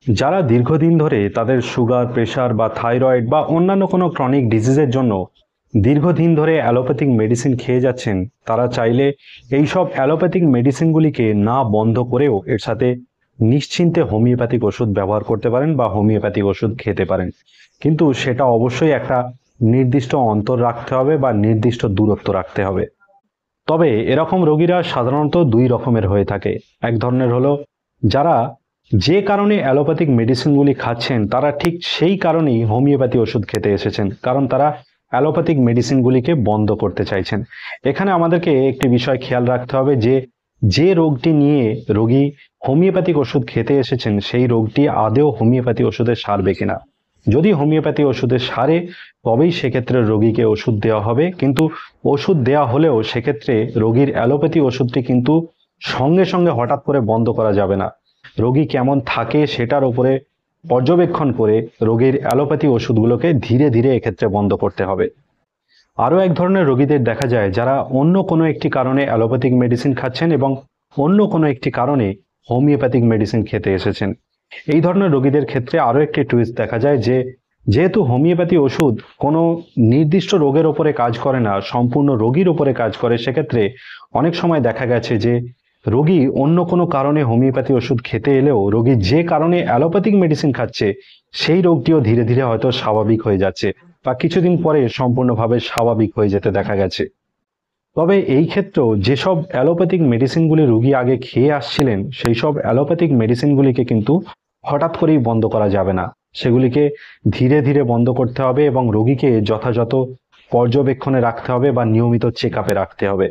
যারা দীর্ঘদিন ধরে তাদের সুগার, প্রেশার বা থাইরয়েড বা অন্যান্য কোনো ক্রনিক ডিজিজের জন্য দীর্ঘদিন ধরে অ্যালোপ্যাথিক মেডিসিন খেয়ে যাচ্ছেন, তারা চাইলে এই সব অ্যালোপ্যাথিক মেডিসিনগুলিকে না বন্ধ করেও এর সাথে নিশ্চিন্তে হোমিওপ্যাথিক ওষুধ ব্যবহার করতে পারেন বা হোমিওপ্যাথিক ওষুধ খেতে পারেন। কিন্তু সেটা অবশ্যই একটা নির্দিষ্ট অন্তর রাখতে হবে বা নির্দিষ্ট দূরত্ব রাখতে হবে। তবে এরকম রোগীরা সাধারণত দুই রকমের হয়ে থাকে। এক ধরনের হলো যারা যে কারণে অ্যালোপ্যাথিক মেডিসিনগুলি খাচ্ছেন তারা ঠিক সেই কারণেই হোমিওপ্যাথি ওষুধ খেতে এসেছেন, কারণ তারা অ্যালোপ্যাথিক মেডিসিনগুলিকে বন্ধ করতে চাইছেন। এখানে আমাদেরকে একটি বিষয় খেয়াল রাখতে হবে যে যে রোগটি নিয়ে রোগী হোমিওপ্যাথিক ওষুধ খেতে এসেছেন সেই রোগটি আদৌ হোমিওপ্যাথি ওষুধে সারবে কিনা। যদি হোমিওপ্যাথি ওষুধে সারে তবেই সেক্ষেত্রে রোগীকে ওষুধ দেওয়া হবে, কিন্তু ওষুধ দেওয়া হলেও সেক্ষেত্রে রোগীর অ্যালোপ্যাথি ওষুধটি কিন্তু সঙ্গে সঙ্গে হঠাৎ করে বন্ধ করা যাবে না। রোগী কেমন থাকে সেটার উপরে পর্যবেক্ষণ করে রোগীর অ্যালোপ্যাথি ওষুধগুলোকে ধীরে ধীরে এক্ষেত্রে বন্ধ করতে হবে। আরও এক ধরনের রোগীদের দেখা যায় যারা অন্য কোনো একটি কারণে অ্যালোপ্যাথিক মেডিসিন খাচ্ছেন এবং অন্য কোনো একটি কারণে হোমিওপ্যাথিক মেডিসিন খেতে এসেছেন। এই ধরনের রোগীদের ক্ষেত্রে আরও একটি টুইস্ট দেখা যায় যে যেহেতু হোমিওপ্যাথি ওষুধ কোনো নির্দিষ্ট রোগের ওপরে কাজ করে না, সম্পূর্ণ রোগীর ওপরে কাজ করে, সেক্ষেত্রে অনেক সময় দেখা গেছে যে রোগী অন্য কোনো কারণে হোমিওপ্যাথি ওষুধ খেতে এলেও রোগী যে কারণে অ্যালোপ্যাথিক মেডিসিন খাচ্ছে সেই রোগটিও ধীরে ধীরে হয়তো স্বাভাবিক হয়ে যাচ্ছে বা কিছুদিন পরে সম্পূর্ণভাবে স্বাভাবিক হয়ে যেতে দেখা গেছে। তবে এই ক্ষেত্রেও যেসব অ্যালোপ্যাথিক মেডিসিনগুলি রোগী আগে খেয়ে আসছিলেন সেই সব অ্যালোপ্যাথিক মেডিসিনগুলিকে কিন্তু হঠাৎ করেই বন্ধ করা যাবে না। সেগুলিকে ধীরে ধীরে বন্ধ করতে হবে এবং রোগীকে যথাযথ পর্যবেক্ষণে রাখতে হবে বা নিয়মিত চেক আপে রাখতে হবে।